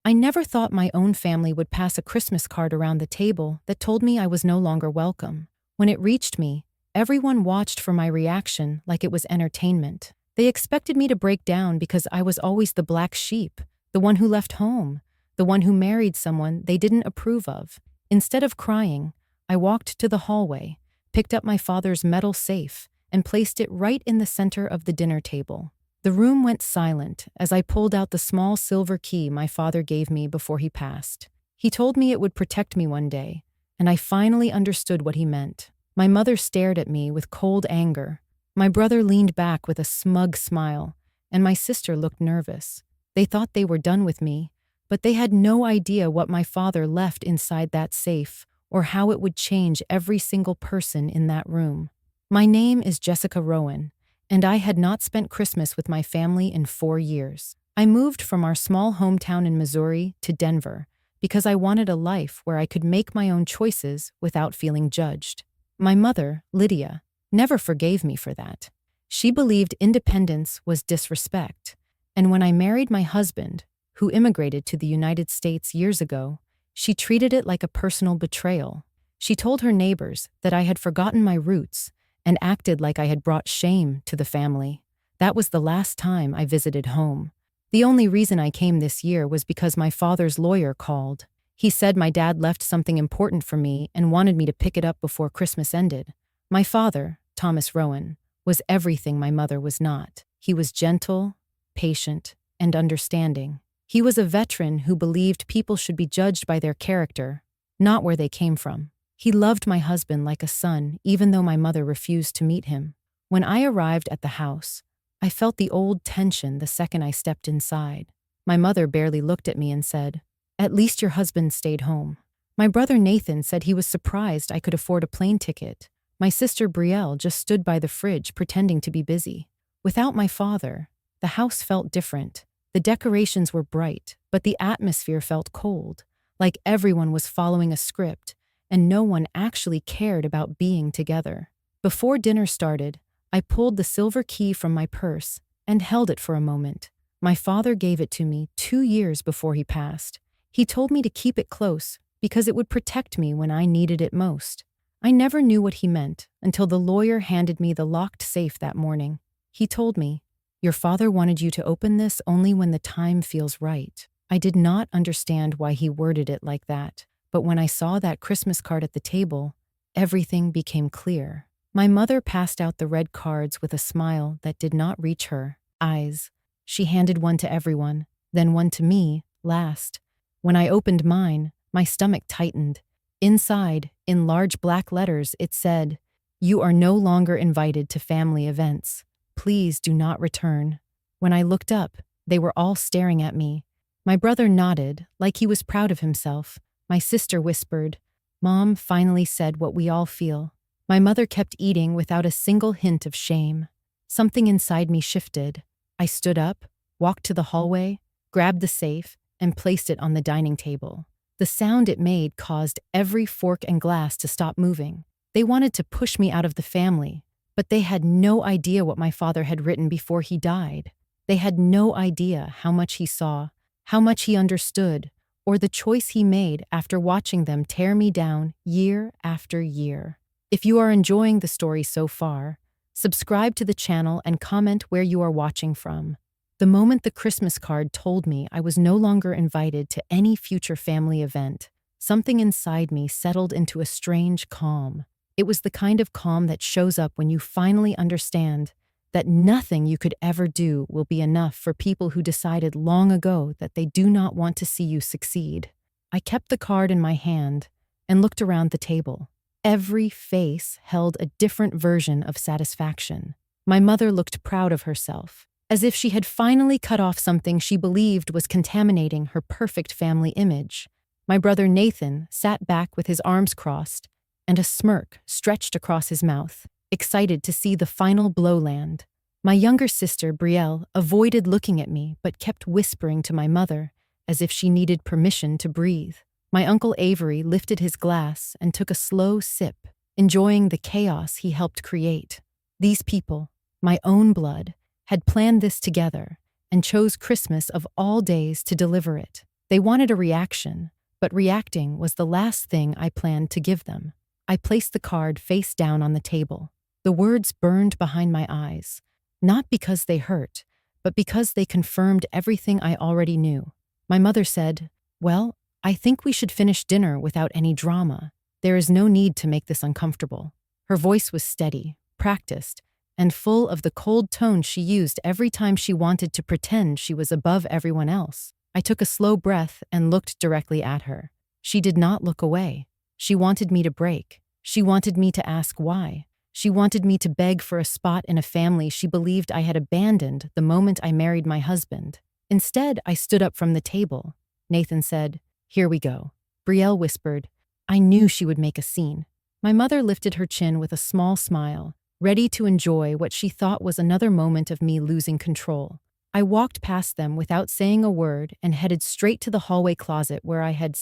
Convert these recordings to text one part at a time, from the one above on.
I never thought my own family would pass a Christmas card around the table that told me I was no longer welcome. When it reached me, everyone watched for my reaction like it was entertainment. They expected me to break down because I was always the black sheep, the one who left home, the one who married someone they didn't approve of. Instead of crying, I walked to the hallway, picked up my father's metal safe, and placed it right in the center of the dinner table. The room went silent as I pulled out the small silver key my father gave me before he passed. He told me it would protect me one day, and I finally understood what he meant. My mother stared at me with cold anger. My brother leaned back with a smug smile, and my sister looked nervous. They thought they were done with me, but they had no idea what my father left inside that safe or how it would change every single person in that room. My name is Jessica Rowan, and I had not spent Christmas with my family in 4 years. I moved from our small hometown in Missouri to Denver because I wanted a life where I could make my own choices without feeling judged. My mother, Lydia, never forgave me for that. She believed independence was disrespect, and when I married my husband, who immigrated to the United States years ago, she treated it like a personal betrayal. She told her neighbors that I had forgotten my roots and acted like I had brought shame to the family. That was the last time I visited home. The only reason I came this year was because my father's lawyer called. He said my dad left something important for me and wanted me to pick it up before Christmas ended. My father, Thomas Rowan, was everything my mother was not. He was gentle, patient, and understanding. He was a veteran who believed people should be judged by their character, not where they came from. He loved my husband like a son, even though my mother refused to meet him. When I arrived at the house, I felt the old tension the second I stepped inside. My mother barely looked at me and said, "At least your husband stayed home." My brother Nathan said he was surprised I could afford a plane ticket. My sister Brielle just stood by the fridge pretending to be busy. Without my father, the house felt different. The decorations were bright, but the atmosphere felt cold, like everyone was following a script, and no one actually cared about being together. Before dinner started, I pulled the silver key from my purse and held it for a moment. My father gave it to me 2 years before he passed. He told me to keep it close because it would protect me when I needed it most. I never knew what he meant until the lawyer handed me the locked safe that morning. He told me, "Your father wanted you to open this only when the time feels right." I did not understand why he worded it like that. But when I saw that Christmas card at the table, everything became clear. My mother passed out the red cards with a smile that did not reach her eyes. She handed one to everyone, then one to me, last. When I opened mine, my stomach tightened. Inside, in large black letters, it said, "You are no longer invited to family events. Please do not return." When I looked up, they were all staring at me. My brother nodded, like he was proud of himself. My sister whispered, "Mom finally said what we all feel." My mother kept eating without a single hint of shame. Something inside me shifted. I stood up, walked to the hallway, grabbed the safe, and placed it on the dining table. The sound it made caused every fork and glass to stop moving. They wanted to push me out of the family, but they had no idea what my father had written before he died. They had no idea how much he saw, how much he understood, or the choice he made after watching them tear me down year after year. If you are enjoying the story so far, subscribe to the channel and comment where you are watching from. The moment the Christmas card told me I was no longer invited to any future family event, something inside me settled into a strange calm. It was the kind of calm that shows up when you finally understand that nothing you could ever do will be enough for people who decided long ago that they do not want to see you succeed. I kept the card in my hand and looked around the table. Every face held a different version of satisfaction. My mother looked proud of herself, as if she had finally cut off something she believed was contaminating her perfect family image. My brother Nathan sat back with his arms crossed and a smirk stretched across his mouth, excited to see the final blow land. My younger sister, Brielle, avoided looking at me but kept whispering to my mother as if she needed permission to breathe. My uncle Avery lifted his glass and took a slow sip, enjoying the chaos he helped create. These people, my own blood, had planned this together and chose Christmas of all days to deliver it. They wanted a reaction, but reacting was the last thing I planned to give them. I placed the card face down on the table. The words burned behind my eyes, not because they hurt, but because they confirmed everything I already knew. My mother said, "Well, I think we should finish dinner without any drama. There is no need to make this uncomfortable." Her voice was steady, practiced, and full of the cold tone she used every time she wanted to pretend she was above everyone else. I took a slow breath and looked directly at her. She did not look away. She wanted me to break. She wanted me to ask why. She wanted me to beg for a spot in a family she believed I had abandoned the moment I married my husband. Instead, I stood up from the table. Nathan said, "Here we go." Brielle whispered, "I knew she would make a scene." My mother lifted her chin with a small smile, ready to enjoy what she thought was another moment of me losing control. I walked past them without saying a word and headed straight to the hallway closet where I had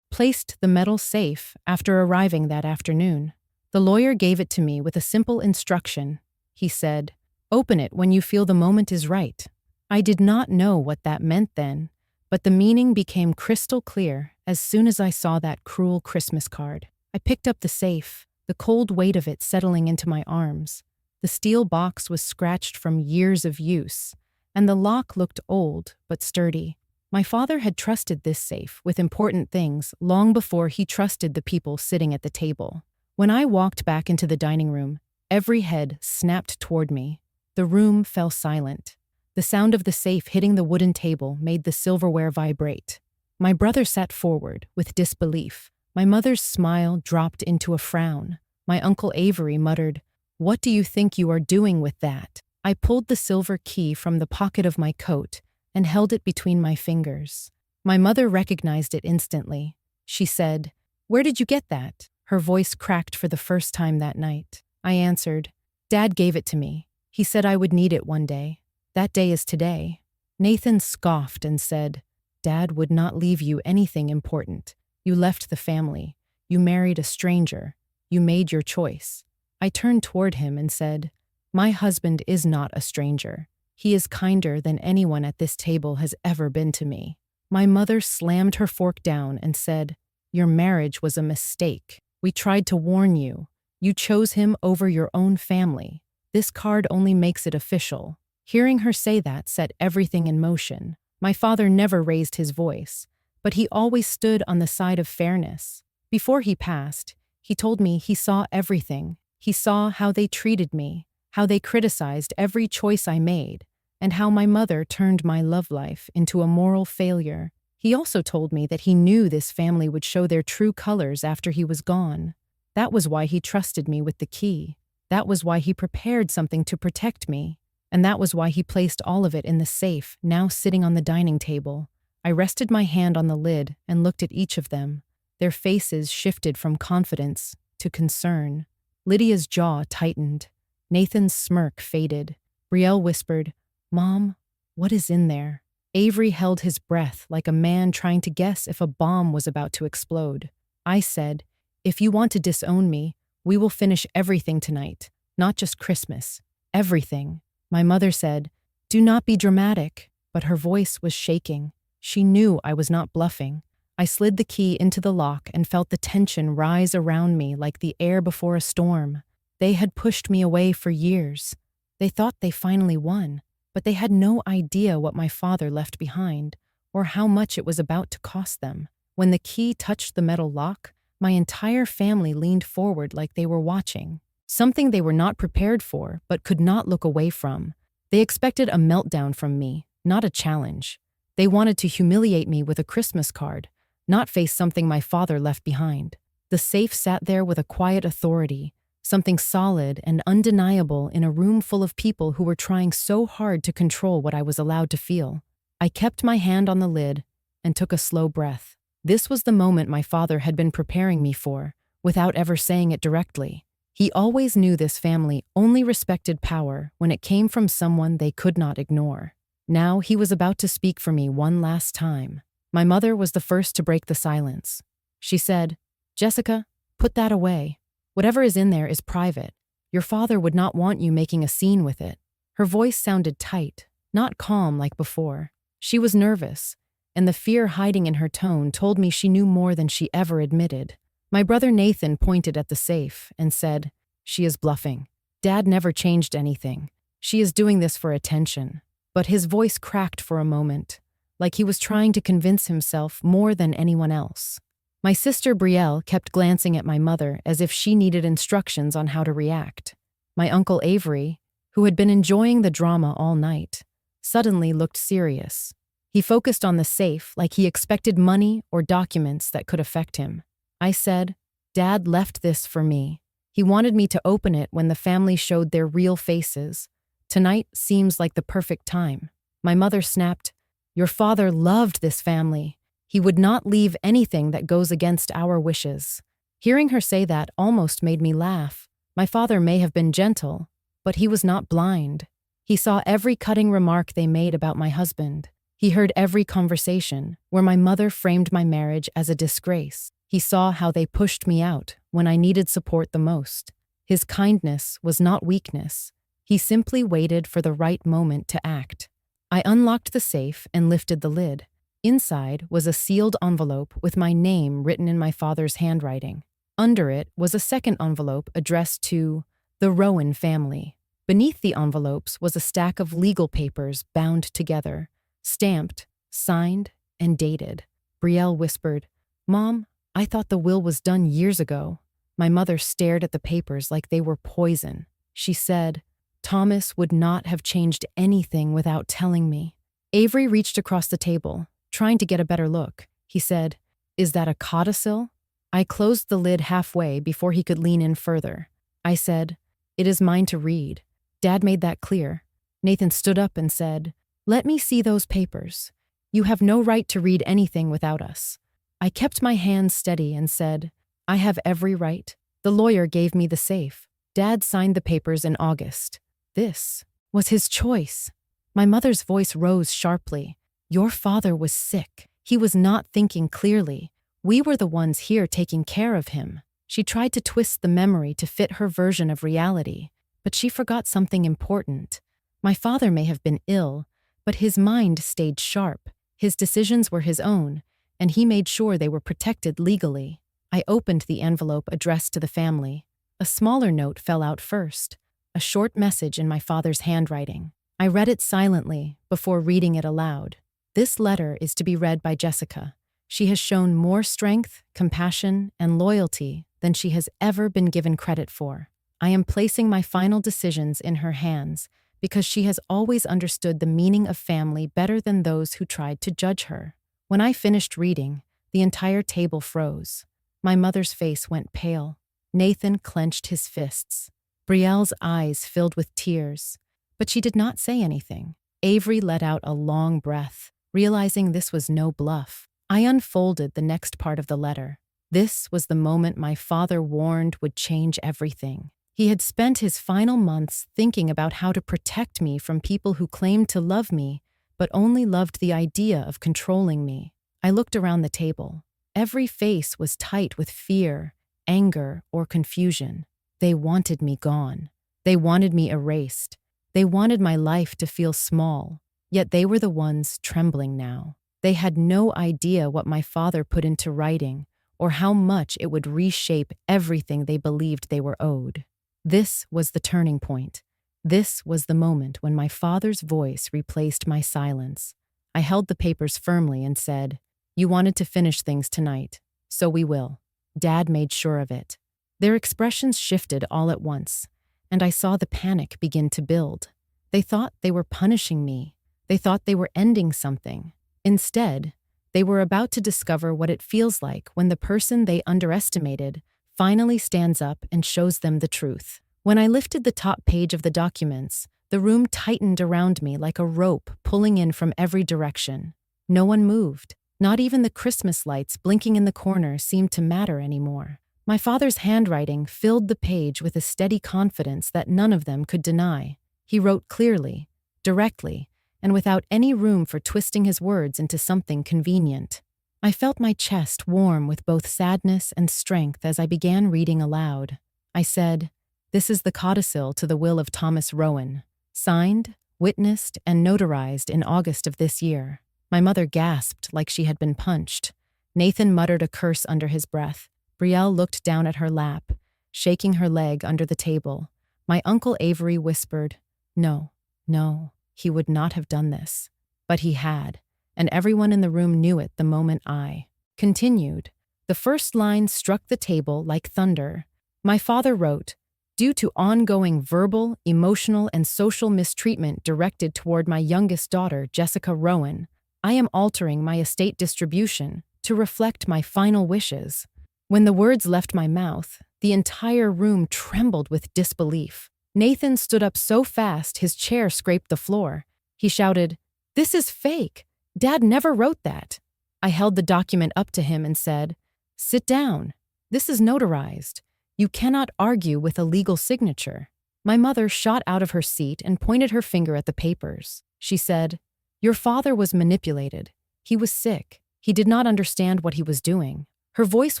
placed the metal safe after arriving that afternoon. The lawyer gave it to me with a simple instruction. He said, "Open it when you feel the moment is right." I did not know what that meant then, but the meaning became crystal clear as soon as I saw that cruel Christmas card. I picked up the safe, the cold weight of it settling into my arms. The steel box was scratched from years of use, and the lock looked old but sturdy. My father had trusted this safe with important things long before he trusted the people sitting at the table. When I walked back into the dining room, every head snapped toward me. The room fell silent. The sound of the safe hitting the wooden table made the silverware vibrate. My brother sat forward with disbelief. My mother's smile dropped into a frown. My Uncle Avery muttered, "What do you think you are doing with that?" I pulled the silver key from the pocket of my coat and held it between my fingers. My mother recognized it instantly. She said, "Where did you get that?" Her voice cracked for the first time that night. I answered, "Dad gave it to me. He said I would need it one day. That day is today." Nathan scoffed and said, "Dad would not leave you anything important. You left the family. You married a stranger. You made your choice." I turned toward him and said, "My husband is not a stranger. He is kinder than anyone at this table has ever been to me." My mother slammed her fork down and said, "Your marriage was a mistake. We tried to warn you. You chose him over your own family. This card only makes it official." Hearing her say that set everything in motion. My father never raised his voice, but he always stood on the side of fairness. Before he passed, he told me he saw everything. He saw how they treated me, how they criticized every choice I made, and how my mother turned my love life into a moral failure. He also told me that he knew this family would show their true colors after he was gone. That was why he trusted me with the key. That was why he prepared something to protect me. And that was why he placed all of it in the safe, now sitting on the dining table. I rested my hand on the lid and looked at each of them. Their faces shifted from confidence to concern. Lydia's jaw tightened. Nathan's smirk faded. Brielle whispered, "Mom, what is in there?" Avery held his breath like a man trying to guess if a bomb was about to explode. I said, "If you want to disown me, we will finish everything tonight, not just Christmas. Everything." My mother said, "Do not be dramatic," but her voice was shaking. She knew I was not bluffing. I slid the key into the lock and felt the tension rise around me like the air before a storm. They had pushed me away for years. They thought they finally won, but they had no idea what my father left behind, or how much it was about to cost them. When the key touched the metal lock, my entire family leaned forward like they were watching. Something they were not prepared for, but could not look away from. They expected a meltdown from me, not a challenge. They wanted to humiliate me with a Christmas card, not face something my father left behind. The safe sat there with a quiet authority, something solid and undeniable in a room full of people who were trying so hard to control what I was allowed to feel. I kept my hand on the lid and took a slow breath. This was the moment my father had been preparing me for, without ever saying it directly. He always knew this family only respected power when it came from someone they could not ignore. Now he was about to speak for me one last time. My mother was the first to break the silence. She said, "Jessica, put that away. Whatever is in there is private. Your father would not want you making a scene with it." Her voice sounded tight, not calm like before. She was nervous, and the fear hiding in her tone told me she knew more than she ever admitted. My brother Nathan pointed at the safe and said, "She is bluffing. Dad never changed anything. She is doing this for attention." But his voice cracked for a moment, like he was trying to convince himself more than anyone else. My sister Brielle kept glancing at my mother as if she needed instructions on how to react. My uncle Avery, who had been enjoying the drama all night, suddenly looked serious. He focused on the safe like he expected money or documents that could affect him. I said, "Dad left this for me. He wanted me to open it when the family showed their real faces. Tonight seems like the perfect time." My mother snapped, "Your father loved this family. He would not leave anything that goes against our wishes." Hearing her say that almost made me laugh. My father may have been gentle, but he was not blind. He saw every cutting remark they made about my husband. He heard every conversation where my mother framed my marriage as a disgrace. He saw how they pushed me out when I needed support the most. His kindness was not weakness. He simply waited for the right moment to act. I unlocked the safe and lifted the lid. Inside was a sealed envelope with my name written in my father's handwriting. Under it was a second envelope addressed to the Rowan family. Beneath the envelopes was a stack of legal papers bound together, stamped, signed, and dated. Brielle whispered, "Mom, I thought the will was done years ago." My mother stared at the papers like they were poison. She said, "Thomas would not have changed anything without telling me." Avery reached across the table, trying to get a better look. He said, "Is that a codicil?" I closed the lid halfway before he could lean in further. I said, "It is mine to read." Dad made that clear. Nathan stood up and said, "Let me see those papers. You have no right to read anything without us." I kept my hands steady and said, "I have every right." The lawyer gave me the safe. Dad signed the papers in August. This was his choice. My mother's voice rose sharply. "Your father was sick. He was not thinking clearly. We were the ones here taking care of him." She tried to twist the memory to fit her version of reality, but she forgot something important. My father may have been ill, but his mind stayed sharp. His decisions were his own, and he made sure they were protected legally. I opened the envelope addressed to the family. A smaller note fell out first, a short message in my father's handwriting. I read it silently before reading it aloud. "This letter is to be read by Jessica. She has shown more strength, compassion, and loyalty than she has ever been given credit for. I am placing my final decisions in her hands because she has always understood the meaning of family better than those who tried to judge her." When I finished reading, the entire table froze. My mother's face went pale. Nathan clenched his fists. Brielle's eyes filled with tears, but she did not say anything. Avery let out a long breath, realizing this was no bluff. I unfolded the next part of the letter. This was the moment my father warned would change everything. He had spent his final months thinking about how to protect me from people who claimed to love me, but only loved the idea of controlling me. I looked around the table. Every face was tight with fear, anger, or confusion. They wanted me gone. They wanted me erased. They wanted my life to feel small, yet they were the ones trembling now. They had no idea what my father put into writing or how much it would reshape everything they believed they were owed. This was the turning point. This was the moment when my father's voice replaced my silence. I held the papers firmly and said, "You wanted to finish things tonight, so we will." Dad made sure of it. Their expressions shifted all at once, and I saw the panic begin to build. They thought they were punishing me. They thought they were ending something. Instead, they were about to discover what it feels like when the person they underestimated finally stands up and shows them the truth. When I lifted the top page of the documents, the room tightened around me like a rope pulling in from every direction. No one moved. Not even the Christmas lights blinking in the corner seemed to matter anymore. My father's handwriting filled the page with a steady confidence that none of them could deny. He wrote clearly, directly, and without any room for twisting his words into something convenient. I felt my chest warm with both sadness and strength as I began reading aloud. I said, "This is the codicil to the will of Thomas Rowan, signed, witnessed, and notarized in August of this year." My mother gasped like she had been punched. Nathan muttered a curse under his breath. Brielle looked down at her lap, shaking her leg under the table. My Uncle Avery whispered, "No, no, he would not have done this." But he had, and everyone in the room knew it the moment I continued. The first line struck the table like thunder. My father wrote, "Due to ongoing verbal, emotional, and social mistreatment directed toward my youngest daughter, Jessica Rowan, I am altering my estate distribution to reflect my final wishes." When the words left my mouth, the entire room trembled with disbelief. Nathan stood up so fast his chair scraped the floor. He shouted, "This is fake. Dad never wrote that." I held the document up to him and said, "Sit down. This is notarized. You cannot argue with a legal signature." My mother shot out of her seat and pointed her finger at the papers. She said, "Your father was manipulated. He was sick. He did not understand what he was doing." Her voice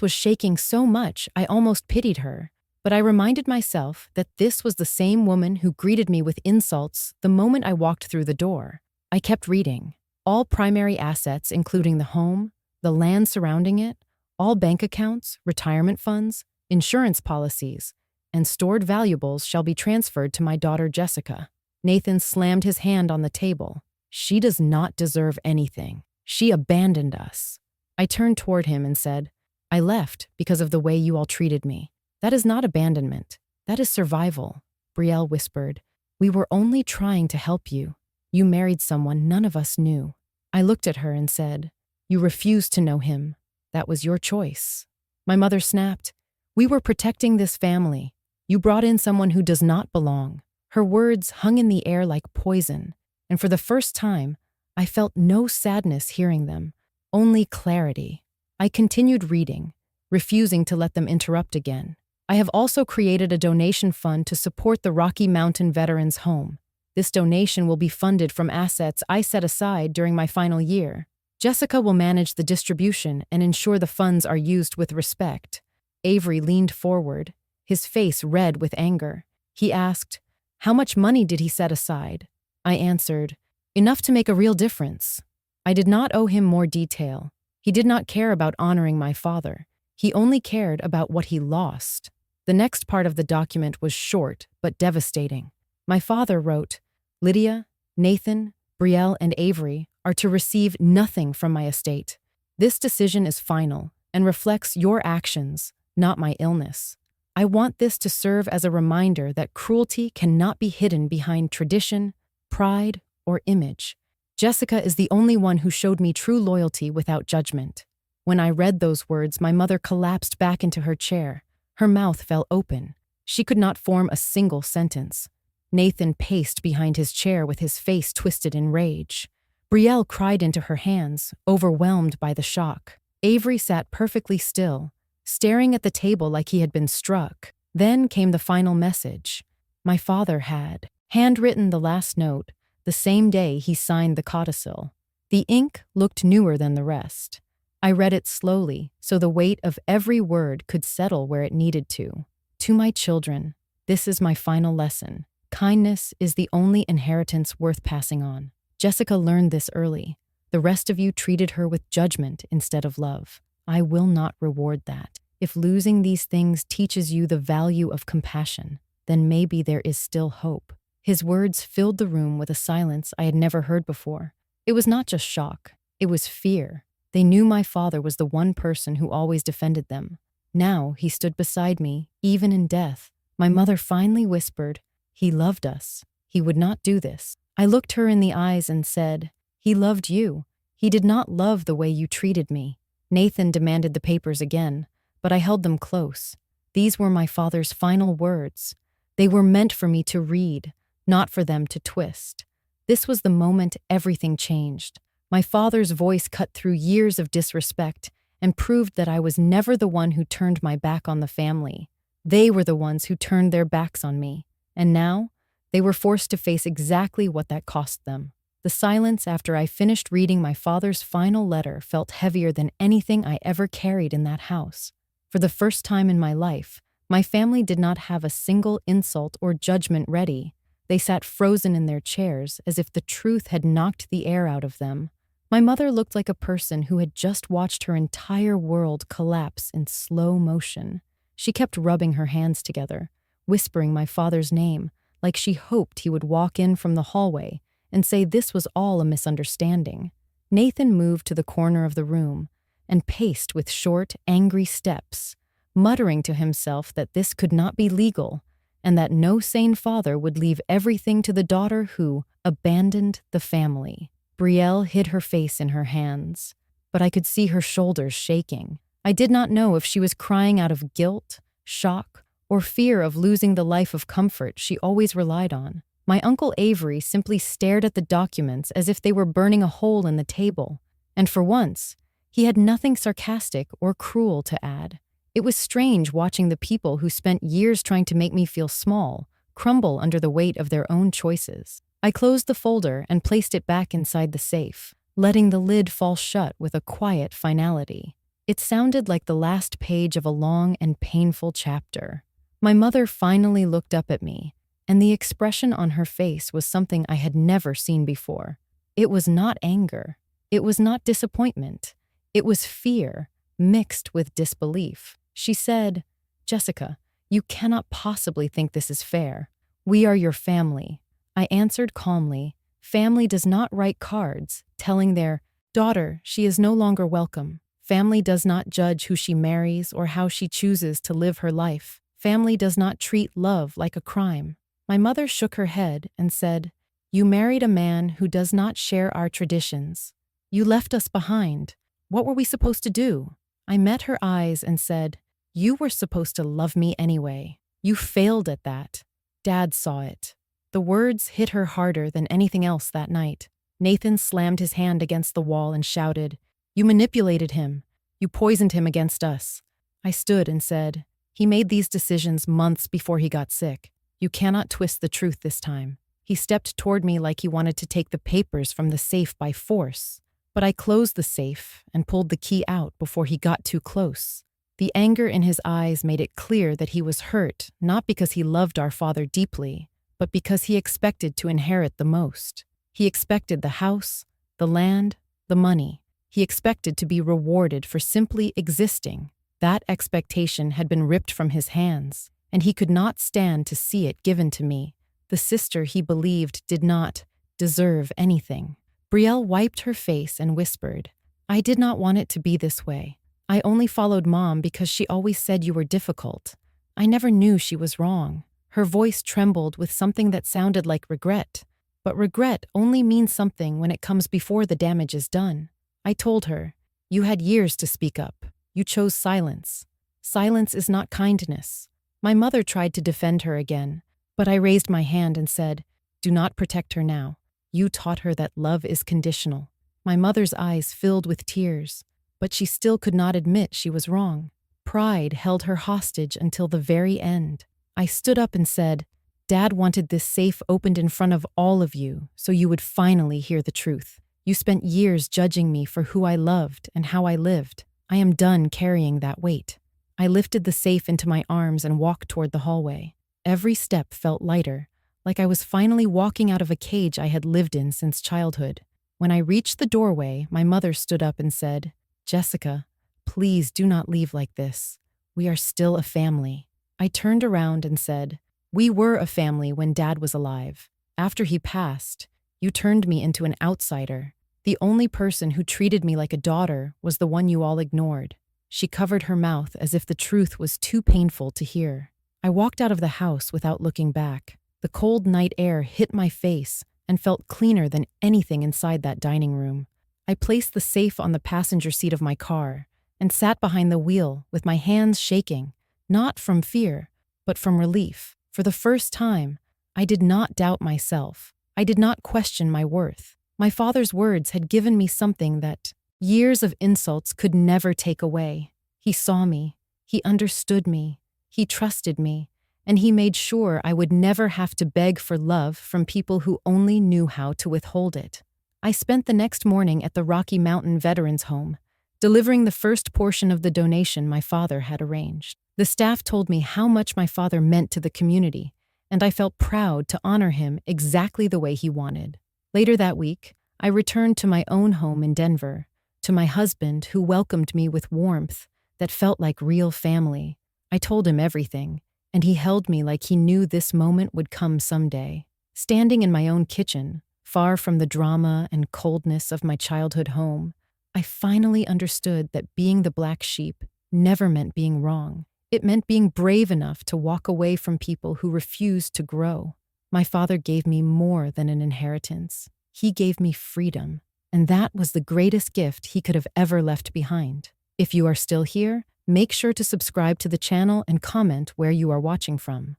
was shaking so much I almost pitied her, but I reminded myself that this was the same woman who greeted me with insults the moment I walked through the door. I kept reading. All primary assets, including the home, the land surrounding it, all bank accounts, retirement funds, insurance policies, and stored valuables shall be transferred to my daughter Jessica. Nathan slammed his hand on the table. "She does not deserve anything. She abandoned us." I turned toward him and said, "I left because of the way you all treated me. That is not abandonment. That is survival." Brielle whispered, "We were only trying to help you. You married someone none of us knew." I looked at her and said, "You refused to know him. That was your choice." My mother snapped, "We were protecting this family. You brought in someone who does not belong." Her words hung in the air like poison, and for the first time, I felt no sadness hearing them, only clarity. I continued reading, refusing to let them interrupt again. I have also created a donation fund to support the Rocky Mountain Veterans Home. This donation will be funded from assets I set aside during my final year. Jessica will manage the distribution and ensure the funds are used with respect. Avery leaned forward, his face red with anger. He asked, "How much money did he set aside?" I answered, "Enough to make a real difference." I did not owe him more detail. He did not care about honoring my father. He only cared about what he lost. The next part of the document was short but devastating. My father wrote, "Lydia, Nathan, Brielle, and Avery are to receive nothing from my estate. This decision is final and reflects your actions, not my illness. I want this to serve as a reminder that cruelty cannot be hidden behind tradition, pride, or image. Jessica is the only one who showed me true loyalty without judgment." When I read those words, my mother collapsed back into her chair. Her mouth fell open. She could not form a single sentence. Nathan paced behind his chair with his face twisted in rage. Brielle cried into her hands, overwhelmed by the shock. Avery sat perfectly still, staring at the table like he had been struck. Then came the final message. My father had handwritten the last note the same day he signed the codicil. The ink looked newer than the rest. I read it slowly, so the weight of every word could settle where it needed to. "To my children, this is my final lesson. Kindness is the only inheritance worth passing on. Jessica learned this early. The rest of you treated her with judgment instead of love. I will not reward that. If losing these things teaches you the value of compassion, then maybe there is still hope." His words filled the room with a silence I had never heard before. It was not just shock, it was fear. They knew my father was the one person who always defended them. Now he stood beside me, even in death. My mother finally whispered, "He loved us. He would not do this." I looked her in the eyes and said, "He loved you. He did not love the way you treated me." Nathan demanded the papers again, but I held them close. These were my father's final words. They were meant for me to read, not for them to twist. This was the moment everything changed. My father's voice cut through years of disrespect and proved that I was never the one who turned my back on the family. They were the ones who turned their backs on me, and now they were forced to face exactly what that cost them. The silence after I finished reading my father's final letter felt heavier than anything I ever carried in that house. For the first time in my life, my family did not have a single insult or judgment ready. They sat frozen in their chairs as if the truth had knocked the air out of them. My mother looked like a person who had just watched her entire world collapse in slow motion. She kept rubbing her hands together, whispering my father's name, like she hoped he would walk in from the hallway and say this was all a misunderstanding. Nathan moved to the corner of the room and paced with short, angry steps, muttering to himself that this could not be legal and that no sane father would leave everything to the daughter who abandoned the family. Brielle hid her face in her hands, but I could see her shoulders shaking. I did not know if she was crying out of guilt, shock, or fear of losing the life of comfort she always relied on. My Uncle Avery simply stared at the documents as if they were burning a hole in the table, and for once, he had nothing sarcastic or cruel to add. It was strange watching the people who spent years trying to make me feel small crumble under the weight of their own choices. I closed the folder and placed it back inside the safe, letting the lid fall shut with a quiet finality. It sounded like the last page of a long and painful chapter. My mother finally looked up at me, and the expression on her face was something I had never seen before. It was not anger. It was not disappointment. It was fear, mixed with disbelief. She said, "Jessica, you cannot possibly think this is fair. We are your family." I answered calmly, "Family does not write cards telling their daughter she is no longer welcome. Family does not judge who she marries or how she chooses to live her life. Family does not treat love like a crime." My mother shook her head and said, "You married a man who does not share our traditions. You left us behind. What were we supposed to do?" I met her eyes and said, "You were supposed to love me anyway. You failed at that. Dad saw it." The words hit her harder than anything else that night. Nathan slammed his hand against the wall and shouted, "You manipulated him. You poisoned him against us." I stood and said, "He made these decisions months before he got sick. You cannot twist the truth this time." He stepped toward me like he wanted to take the papers from the safe by force, but I closed the safe and pulled the key out before he got too close. The anger in his eyes made it clear that he was hurt, not because he loved our father deeply, but because he expected to inherit the most. He expected the house, the land, the money. He expected to be rewarded for simply existing. That expectation had been ripped from his hands, and he could not stand to see it given to me, the sister he believed did not deserve anything. Brielle wiped her face and whispered, "I did not want it to be this way. I only followed Mom because she always said you were difficult. I never knew she was wrong." Her voice trembled with something that sounded like regret. But regret only means something when it comes before the damage is done. I told her, "You had years to speak up. You chose silence. Silence is not kindness." My mother tried to defend her again, but I raised my hand and said, "Do not protect her now. You taught her that love is conditional." My mother's eyes filled with tears, but she still could not admit she was wrong. Pride held her hostage until the very end. I stood up and said, "Dad wanted this safe opened in front of all of you so you would finally hear the truth. You spent years judging me for who I loved and how I lived. I am done carrying that weight." I lifted the safe into my arms and walked toward the hallway. Every step felt lighter, like I was finally walking out of a cage I had lived in since childhood. When I reached the doorway, my mother stood up and said, "Jessica, please do not leave like this. We are still a family." I turned around and said, "We were a family when Dad was alive. After he passed, you turned me into an outsider. The only person who treated me like a daughter was the one you all ignored." She covered her mouth as if the truth was too painful to hear. I walked out of the house without looking back. The cold night air hit my face and felt cleaner than anything inside that dining room. I placed the safe on the passenger seat of my car and sat behind the wheel with my hands shaking, not from fear, but from relief. For the first time, I did not doubt myself. I did not question my worth. My father's words had given me something that years of insults could never take away. He saw me. He understood me. He trusted me. And he made sure I would never have to beg for love from people who only knew how to withhold it. I spent the next morning at the Rocky Mountain Veterans Home, delivering the first portion of the donation my father had arranged. The staff told me how much my father meant to the community, and I felt proud to honor him exactly the way he wanted. Later that week, I returned to my own home in Denver, to my husband who welcomed me with warmth that felt like real family. I told him everything, and he held me like he knew this moment would come someday. Standing in my own kitchen, far from the drama and coldness of my childhood home, I finally understood that being the black sheep never meant being wrong. It meant being brave enough to walk away from people who refused to grow. My father gave me more than an inheritance. He gave me freedom, and that was the greatest gift he could have ever left behind. If you are still here, make sure to subscribe to the channel and comment where you are watching from.